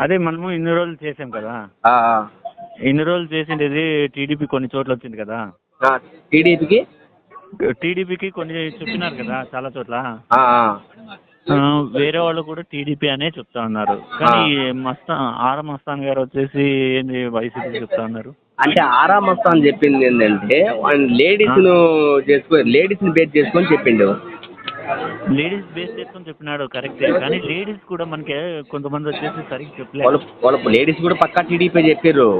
అదే మనము ఇన్ని రోజులు చేసాం కదా, ఆ, ఇన్ని రోజులు చేసిండేది టీడీపీ కొన్ని చోట్ల వచ్చింది కదా, ఆ. టీడీపీకి టీడీపీకి కొన్ని చెప్పినారు కదా చాలా చోట్ల. ఆ, వేరే వాళ్ళు కూడా టీడీపీ అనే చెప్తా ఉన్నారు, కానీ ఆర్ మస్తాన్ గారు వచ్చేసి ఏంది వైసీపీ చెప్తా ఉన్నారు. అంటే ఆరా మస్తాన్ చెప్పింది ఏంటంటే లేడీస్ని బేస్ చేసుకొని చెప్పిండు. లేడీస్ బేస్ చేసుకొని చెప్పినాడు కరెక్టే, కానీ లేడీస్ కూడా మనకి కొంతమంది వచ్చేసి సరిగ్గా చెప్పలేదు. వాళ్ళ లేడీస్ కూడా పక్కా టీడీపీ చెప్పారు.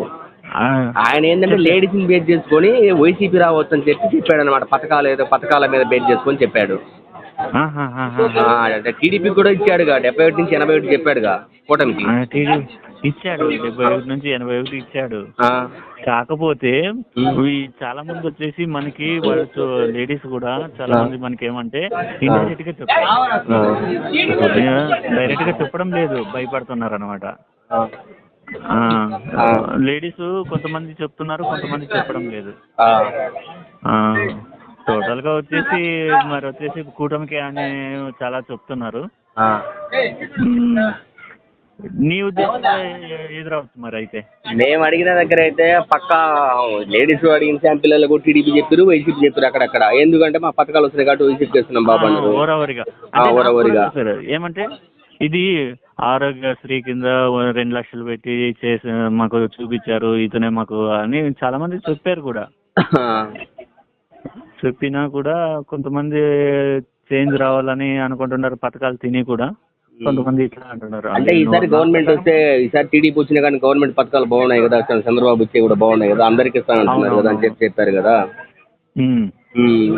ఆ, ఆయన ఏంటంటే లేడీస్ని బేస్ చేసుకొని వైసీపీ రావచ్చు అని చెప్పాడు అనమాట. పథకాల మీద బేస్ చేసుకొని చెప్పాడు. టీడీపీ కూడా ఇచ్చాడుగా 71 నుంచి 81 చెప్పాడుగా కూటమికి. ఇచ్చాడు 71 నుంచి 81 ఇచ్చాడు. కాకపోతే చాలా మంది వచ్చేసి మనకి వాళ్ళు లేడీస్ కూడా చాలా మంది మనకి ఏమంటే ఇండైరెక్ట్ గా చెప్తారు, డైరెక్ట్ గా చెప్పడం లేదు, భయపడుతున్నారు అనమాట. లేడీస్ కొంతమంది చెప్తున్నారు, కొంతమంది చెప్పడం లేదు. టోటల్ గా వచ్చేసి మరి వచ్చేసి కూటమికి అని చాలా చెప్తున్నారు. నీ ఉద్దేశంలో ఎదురవుతుంది మరి అయితే? మేము అడిగిన దగ్గర అయితే పక్కా లేడీస్ అడిగిన శాంపిల్లకు టీడీపీ చెప్పారు, వైసీపీ చెప్పారు అక్కడక్కడ. ఎందుకంటే మా పథకాలు వస్తున్నాయి కాబట్టి వైసీపీ చేస్తున్నాం బాబు అన్నారు. ఓరవరిగా ఏమంటే ఇది ఆరోగ్యశ్రీ కింద 2 లక్షలు పెట్టి చేసి మాకు చూపించారు, ఇతనే మాకు అని చాలా మంది చెప్పారు కూడా. చెప్పినా కూడా కొంతమంది చేంజ్ రావాలని అనుకుంటున్నారు, పథకాలు తిని కూడా కొంతమంది ఇట్లా అంటున్నారు. అంటే ఈసారి గవర్నమెంట్ వస్తే, ఈసారి టీడీపీ వచ్చినా కానీ గవర్నమెంట్ పథకాలు బాగున్నాయి కదా, చంద్రబాబు ఇచ్చే కూడా బాగున్నాయి కదా, అందరికి ఇస్తానంటున్నారు కదా అని చెప్పారు కదా.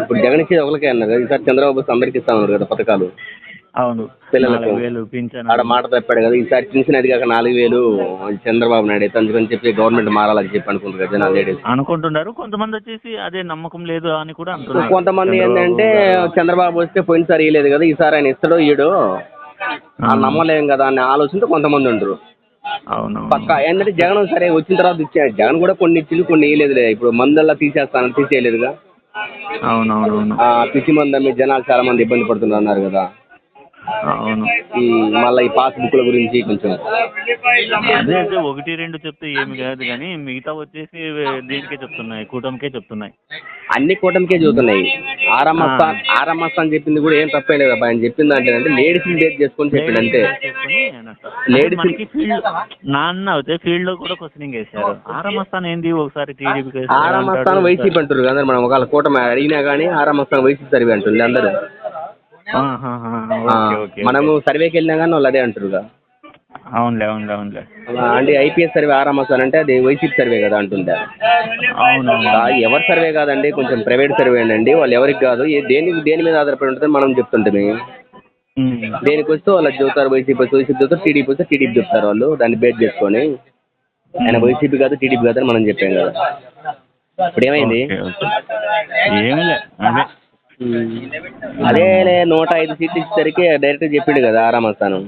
ఇప్పుడు జగన్ ఇచ్చేది ఒకరికే అన్నారు కదా, ఈసారి చంద్రబాబు వస్తే అందరికి ఇస్తామన్నారు కదా పథకాలు. అవును, పిల్లలకు ఆడ మాట తప్పాడు కదా. ఈసారి పింఛన్ అది కాక 4000 చంద్రబాబు నాయుడు అయితే అందుకని చెప్పి గవర్నమెంట్ మారాలని చెప్పి అనుకుంటారు కదా జనాలు, లేడీస్ అనుకుంటున్నారు. కొంతమంది వచ్చేసి అదే నమ్మకం లేదు అని కూడా అంటున్నారు. కొంతమంది ఏంటంటే చంద్రబాబు వస్తే పోయినసారి ఇవ్వలేదు కదా, ఈసారి ఆయన ఇస్తాడో ఇయ్యడో నమ్మలేం కదా అనే ఆలోచనతో కొంతమంది ఉండరు. అవును, పక్కా ఏంటంటే జగన్ సరే వచ్చిన తర్వాత ఇచ్చాడు. జగన్ కూడా కొన్ని ఇచ్చింది, కొన్ని ఇవ్వలేదులే. ఇప్పుడు మందల్లా తీసేయలేదుగా. అవునవునవును, పిచ్చి మంది జనాలు చాలా మంది ఇబ్బంది పడుతున్నారు అన్నారు కదా. అవును, మళ్ళీ ఈ పాస్ బుక్ల గురించి కొంచెం అదే 1-2 చెప్తే ఏమి కాదు, కానీ మిగతా వచ్చేసి దీనికే చెప్తున్నాయి, కూటమికే చెప్తున్నాయి. అన్ని కూటమికే చూస్తున్నాయి. ఆరామస్తాన్ చెప్పింది కూడా ఏం తప్పే లేదు అబ్బా. ఆయన చెప్పింది అంటే లేడీస్ డేట్ చేసుకొని చెప్పింది అంతే. లేడీస్ నాన్న అయితే ఫీల్డ్ లో కూడా క్వశ్చనింగ్ వేశారు. ఆరామస్తాన్ ఏంది ఒకసారి టీడీపీ, ఆరామస్తాన్ వైసీపీ అంటారు కదా. మనం ఒకవేళ కూటమి అడిగినా కానీ ఆరామస్తాన్ వైసీపీ సర్వే అంటుంది అందరూ. మనము సర్వేకి వెళ్ళినా కానీ వాళ్ళు అదే అంటారుగా. అవునులే అవునులే అవునులే. అంటే ఐపీఎస్ సర్వే ఆరామస్తాన్ అంటే అది వైసీపీ సర్వే కదా అంటుందా. ఎవరి సర్వే కాదండి, కొంచెం ప్రైవేట్ సర్వే అండి. వాళ్ళు ఎవరికి కాదు, దేని మీద ఆధారపడి ఉంటుందని మనం చెప్తుంటామే. దేనికి వస్తే వాళ్ళు చెబుతారు, వైసీపీ చెబుతారు, టీడీపీ వస్తే టీడీపీ చెప్తారు వాళ్ళు. దాన్ని బేస్ చేసుకొని ఆయన వైసీపీ కాదు టీడీపీ కాదని మనం చెప్పాం కదా. ఇప్పుడు ఏమైంది? అదే 105 సీట్లు ఇచ్చేసరికి డైరెక్ట్ చెప్పిండు కదా ఆరామస్తాను.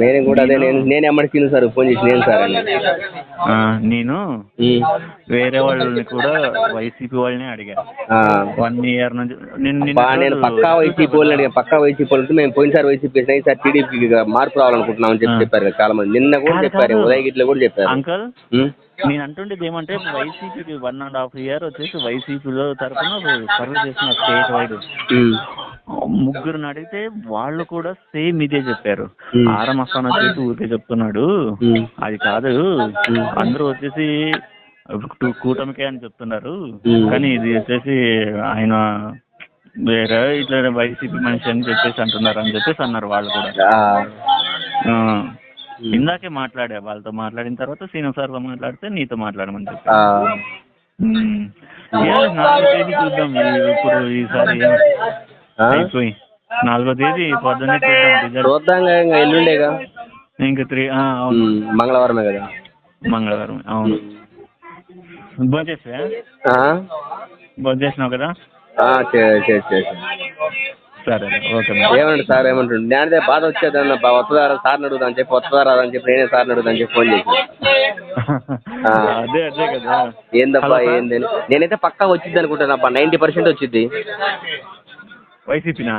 నేను కూడా అదే నేను ఎమ్మడి సార్ ఫోన్ చేసి నేను సార్ అని నేను వేరే వాళ్ళని కూడా వైసీపీ వాళ్ళని అడిగాను 1 ఇయర్ నుంచి. నేను పక్కా వైసీపీ వాళ్ళని అడిగాను. పక్కా వైసీపీ వాళ్ళు మేము పోయినసారి వైసీపీ చేసినా ఈసారి టీడీపీకి మార్పు రావాలనుకుంటున్నాం అని చెప్పారు చాలా మంది. నిన్న కూడా చెప్పారు, ఉదయగిరిలో కూడా చెప్పారు. అంకల్ నేను అంటుండేది ఏమంటే వైసీపీకి 1.5 ఇయర్ వచ్చేసి వైసీపీలో తరఫున సర్వే చేస్తున్న స్టేట్ వైడ్ 3 అడిగితే వాళ్ళు కూడా సేమ్ ఇదే చెప్పారు. ఆరామస్తాన్ వచ్చేసి ఊరికే చెప్తున్నాడు, అది కాదు, అందరూ వచ్చేసి కూటమికే అని చెప్తున్నారు, కానీ ఇది వచ్చేసి ఆయన వేరే ఇట్లా వైసీపీ మనిషి అని చెప్పేసి అంటున్నారు అని చెప్పేసి అన్నారు వాళ్ళు కూడా. ఇందాకే మాట్లాడా వాళ్ళతో, మాట్లాడిన తర్వాత సీను సార్తో మాట్లాడితే నీతో మాట్లాడమని చెప్పి 4వ తేదీ చూద్దాం. ఇప్పుడు ఈసారి అయిపోయి 4వ తేదీ పొద్దున్నే చూద్దాం. ఎల్లుండేగా ఇంకా 3. అవును, మంగళవారమే కదా. మంగళవారం, అవును. భోజేసినావు కదా? సరే, ఓకే. ఏమంటారు సార్? ఏమంటుండే నేనదే బాధ వచ్చేదన్న వస్తుందారా సార్ని అడుగుదాని చెప్పి, వస్తుందారా అని చెప్పి నేనే సార్ని అడుగుదాని చెప్పి ఫోన్ చేసి. అదే కదా. ఏందబ్బా ఏందని నేనైతే పక్కా వచ్చింది అనుకుంటానబ్బా, 90% వచ్చింది. వైసీపీనా?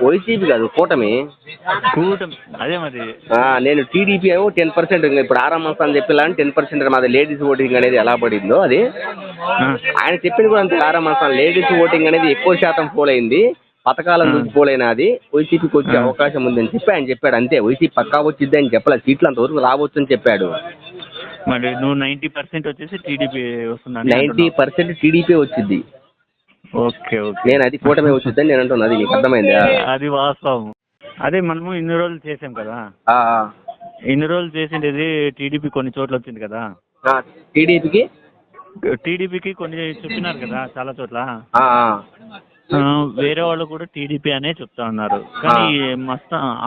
వైసీపీ కాదు, కూటమి. అదే మరి. నేను టీడీపీ ఏమో 10%. ఇప్పుడు ఆరామస్ అని చెప్పిలా 10% మాది లేడీస్ ఓటింగ్ అనేది ఎలా పడిందో అది ఆయన చెప్పింది కూడా అంతే. ఆరామస్ లేడీస్ ఓటింగ్ అనేది ఎక్కువ శాతం పోల్ అయింది, పథకాలను చూసి పోలైనా అది వైసీపీకి వచ్చే అవకాశం ఉందని చెప్పి ఆయన చెప్పాడు అంతే. వైసీపీ పక్కా వచ్చిద్ది అని చెప్పలేదు, సీట్లు అంతవరకు రావచ్చు అని చెప్పాడు. మరి నువ్వు 90% వచ్చేసి టీడీపీ వస్తుందా? 90% టీడీపీ వచ్చింది. Okay okay. నేను అది కూటమి వచ్చిద్దని నేను అంటున్నా, అది నీకు అర్థమైందా? అది వాస్తవం. అదే మనము ఇన్ని రోజులు చేసాం కదా, ఇన్ని రోజులు చేసిండేది టీడీపీ కొన్ని చోట్ల వచ్చింది కదా. టీడీపీకి కొన్ని చెప్పినారు కదా చాలా చోట్ల. వేరే వాళ్ళు కూడా టీడీపీ అనే చెప్తా ఉన్నారు, కానీ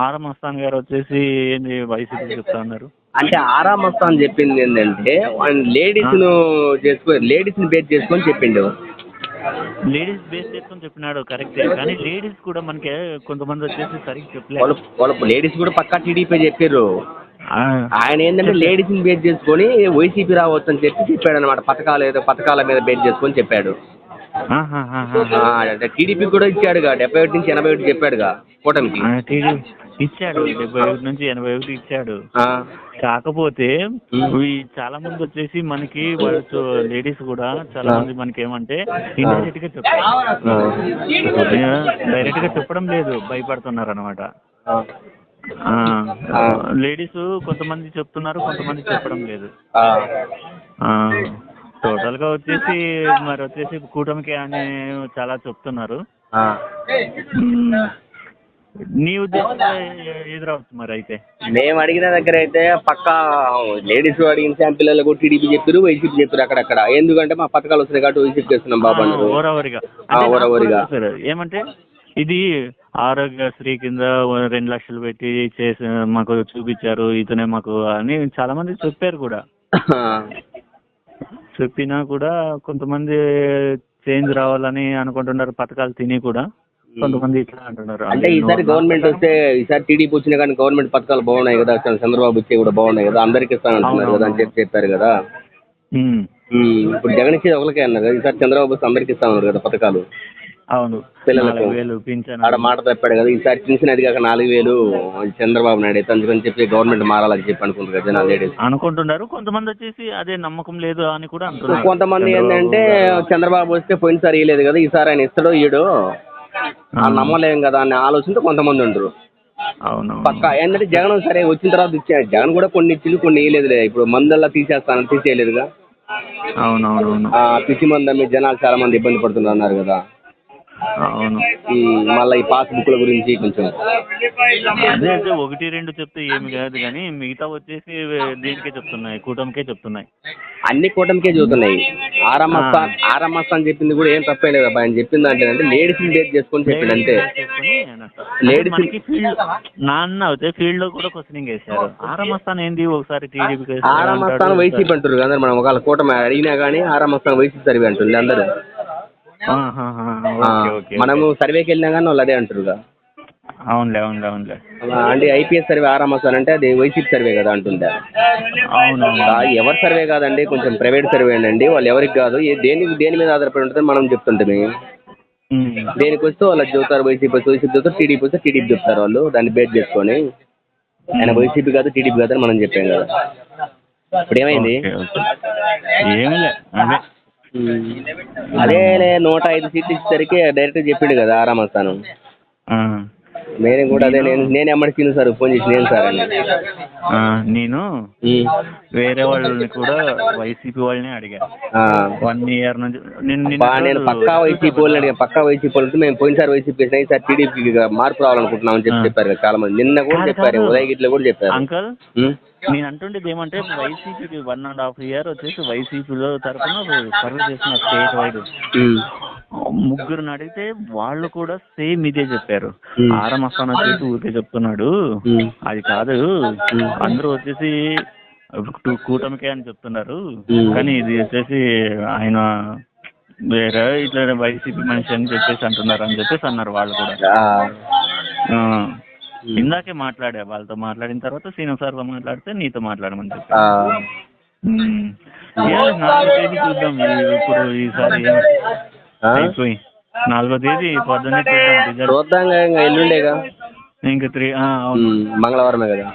ఆర్ మస్తాన్ గారు వచ్చేసి ఏంది వైసీపీ చెప్తా ఉన్నారు. అంటే ఆరా మస్తాన్ చెప్పింది ఏంటంటే లేడీస్ ని బేస్ చేసుకొని చెప్పిండు. లేడీస్ బేస్ చేసుకొని చెప్పినాడు కరెక్టే, కానీ లేడీస్ కూడా మనకి కొంతమంది వచ్చేసి సరిగ్గా చెప్పలేదు. వాళ్ళు లేడీస్ కూడా పక్కా టీడీపీ చెప్పారు. ఆయన ఏంటంటే లేడీస్ ని బేస్ చేసుకొని వైసీపీ రావచ్చు అని చెప్పాడు అనమాట. పథకాల మీద బేస్ చేసుకొని చెప్పాడు. టీడీపీ కూడా ఇచ్చాడుగా, 71 నుంచి 81 చెప్పాడుగా కూటమికి. ఇచ్చాడు 71 నుంచి 81 ఇచ్చాడు. కాకపోతే చాలా మంది వచ్చేసి మనకి వాళ్ళు లేడీస్ కూడా చాలా మంది మనకి ఏమంటే ఇండైరెక్ట్ గా చెప్తారు, డైరెక్ట్ గా చెప్పడం లేదు, భయపడుతున్నారు అనమాట. లేడీస్ కొంతమంది చెప్తున్నారు, కొంతమంది చెప్పడం లేదు. టోటల్ గా వచ్చేసి మరి వచ్చేసి కూటమికి అని చాలా చెప్తున్నారు. నీ ఉద్దేశంలో ఎదురవచ్చు మరి అయితే? మేము అడిగిన దగ్గర అయితే పక్కా లేడీస్ అడిగిన శాంపిల్లలకు టీడీపీ చెప్పారు, వైసీపీ చెప్పారు అక్కడక్కడ. ఎందుకంటే మా పథకాలు వస్తున్నాయి కాబట్టి వైసీపీ చేస్తున్నాం బాబు అన్నారు. ఓరవరిగా ఏమంటే ఇది ఆరోగ్యశ్రీ కింద 2 లక్షలు పెట్టి చేసి మాకు చూపించారు, ఇతనే మాకు అని చాలా మంది చెప్పారు కూడా. చెప్పినా కూడా కొంతమంది చేంజ్ రావాలని అనుకుంటున్నారు, పథకాలు తిని కూడా కొంతమంది ఇట్లా అంటున్నారు. అంటే ఈసారి గవర్నమెంట్ వస్తే, ఈసారి టీడీపీ వచ్చినా కానీ గవర్నమెంట్ పథకాలు బాగున్నాయి కదా, చంద్రబాబు వచ్చే కూడా బాగున్నాయి కదా, అందరికి ఇస్తానంటున్నారు కదా అని చెప్పారు కదా. ఇప్పుడు జగన్ ఇచ్చేది ఒకరికే అన్నారు కదా, ఈసారి చంద్రబాబు వస్తే అందరికి ఇస్తామన్నారు కదా పథకాలు. అవును, పిల్లలకు ఆడ మాట తప్పాడు కదా. ఈసారి పింఛన్ అది కాక 4000 చంద్రబాబు నాయుడు అయితే అందుకని చెప్పి గవర్నమెంట్ మారాలని చెప్పి అనుకుంటారు కదా జనాలు, లేడీస్ అనుకుంటున్నారు. కొంతమంది వచ్చేసి అదే నమ్మకం లేదు అని కూడా అంటున్నారు. కొంతమంది ఏంటంటే చంద్రబాబు వస్తే పోయినసారి ఇవ్వలేదు కదా, ఈసారి ఆయన ఇస్తాడో ఇయ్యడో నమ్మలేం కదా అనే ఆలోచనతో కొంతమంది ఉండరు. అవును, పక్కా ఏంటంటే జగన్ సరే వచ్చిన తర్వాత ఇచ్చాడు. జగన్ కూడా కొన్ని ఇచ్చి కొన్ని ఇవ్వలేదులే. ఇప్పుడు మందల్లా తీసేయలేదుగా. అవునవునవును, పిచ్చి మంది జనాలు చాలా మంది ఇబ్బంది పడుతున్నారు అన్నారు కదా. అవును, మళ్ళీ ఈ పాస్బుక్ల గురించి కొంచెం అదే 1-2 చెప్తే ఏమి కాదు, కానీ మిగతా వచ్చేసి దీనికే చెప్తున్నాయి, కూటమికే చెప్తున్నాయి. అన్ని కూటమికే చూస్తున్నాయి. ఆర్ఎంఎస్ అని చెప్పింది కూడా ఏం తప్పే లేదు అబ్బా. ఆయన చెప్పింది అంటే లేడీస్ బేస్ చేసుకొని చెప్పింది అంతే. లేడీస్ నాన్న అయితే ఫీల్డ్ లో కూడా క్వశ్చనింగ్ వేశారు. ఆర్ఎంఎస్ ఏంది ఒకసారి టీడీపీ, ఆర్ఎంఎస్ వైసీపీ అంటారు అందరు. మనం ఒకవేళ కూటమి అడిగినా కానీ ఆర్ఎంఎస్ వైసీపీ సర్వే అంటుంది అందరు. మనము సర్వేకి వెళ్ళినా కానీ వాళ్ళు అదే అంటారుగా. అవునులే అవునులే అవునులే. అంటే ఐపీఎస్ సర్వే ఆర్ఎంఎస్ అంటే అది వైసీపీ సర్వే కదా అంటుందా. అవును, ఎవరి సర్వే కాదండి, కొంచెం ప్రైవేట్ సర్వే అండి. వాళ్ళు ఎవరికి కాదు, దేని మీద ఆధారపడి ఉంటుంది మనం చెప్తుంటే. దేనికి వస్తే వాళ్ళు చెబుతారు, వైసీపీ చెబుతారు, టీడీపీ వస్తే టీడీపీ చెప్తారు. వాళ్ళు దాన్ని బేస్ చేసుకొని ఆయన వైసీపీ కాదు టీడీపీ కాదు అని మనం చెప్పాం కదా. ఇప్పుడు ఏమైంది? అదే 105 సీట్లు ఇచ్చేసరికి డైరెక్ట్ చెప్పిండు కదా ఆరామస్తాను. నేను కూడా అదే నేను ఎమ్మడికి సార్ ఫోన్ చేసి నేను సార్ అండి. నేను వేరే వాళ్ళని కూడా వైసీపీ వాళ్ళని అడిగాను 1 year నుంచి. నేను పక్కా వైసీపీ వాళ్ళని అడిగాను. పక్కా వైసీపీ వాళ్ళకి మేము పోయినసారి వైసీపీ వేసినా ఈసారి టీడీపీకి మార్పు రావాలనుకుంటున్నాం అని చెప్పారు కదా చాలా మంది. నిన్న కూడా చెప్పారు, ఉదయగిరిలో కూడా చెప్పారు. అంకల్ నేను అంటుండేది ఏమంటే వైసీపీకి 1.5 year వచ్చేసి వైసీపీలో తరఫున సర్వే చేసిన స్టేట్ వైడ్ 3 అడిగితే వాళ్ళు కూడా సేమ్ ఇదే చెప్పారు. ఆరమస్తాన్ వచ్చేసి ఊరికే చెప్తున్నాడు, అది కాదు, అందరూ వచ్చేసి కూటమికే అని చెప్తున్నారు, కానీ ఇది వచ్చేసి ఆయన వేరే ఇట్లా వైసీపీ మనిషి అని చెప్పేసి అంటున్నారు అని చెప్పేసి అన్నారు వాళ్ళు కూడా. ఇందాకే మాట్లాడా వాళ్ళతో, మాట్లాడిన తర్వాత శ్రీను సార్తో మాట్లాడితే నీతో మాట్లాడమని చెప్పి చూద్దాం ఇప్పుడు ఈసారి అయిపోయి 4వ తేదీ పొద్దున్నే చూద్దాం రిజల్ట్. చూద్దాంగా, ఇంకా ఎల్లుండేగా. ఇంకా 3 అవును మంగళవారమే కదా.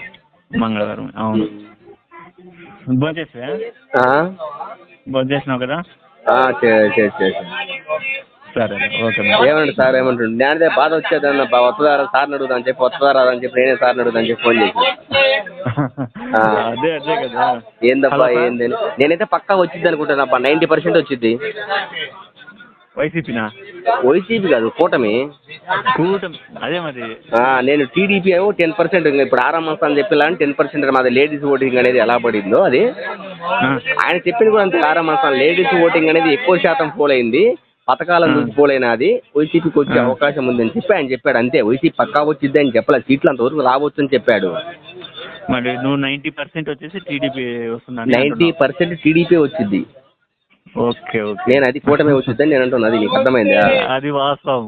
మంగళవారం అవును. భోంచేసావా? భోంచేసినావు కదా? చేసి సరే ఓకే. ఏమంటారు సార్, ఏమంటుండు? నేనదే బాధ వచ్చేదన్న వస్తుందారా సార్ని అడుగుదాని చెప్పి, వస్తుందారా అని చెప్పి నేనే సార్ని అడుగుదాని చెప్పి ఫోన్ చేశాను. అదే కదా. ఏందబ్బా ఏందని, నేనైతే పక్కా వచ్చింది అనుకుంటానబ్బా, 90% వచ్చింది. వైసీపీనా? వైసీపీ కాదు, కూటమి. అదే మరి. నేను టీడీపీ ఏమో 10%. ఇప్పుడు ఆరామస్ అని చెప్పిలా 10% మాది లేడీస్ ఓటింగ్ అనేది ఎలా పడిందో అది ఆయన చెప్పింది కూడా అంతే. ఆరామస్ లేడీస్ ఓటింగ్ అనేది ఎక్కువ శాతం పోల్ అయింది, పథకాల నుంచి పోలైనది, వైసీపీకి వచ్చే అవకాశం ఉందని చెప్పి ఆయన చెప్పాడు అంతే. వైసీపీ పక్కా వచ్చిద్ది అని చెప్పలే, సీట్లు అంతవరకు రావచ్చు అని చెప్పాడు. మరి నువ్వు 90% వచ్చేసి టీడీపీ వస్తుందా? 90% టీడీపీ వచ్చింది. ఓకే. నేను అది కూటమి వచ్చిద్దని నేను అంటున్నా, అది నీకు అర్థమైందా? అది వాస్తవం.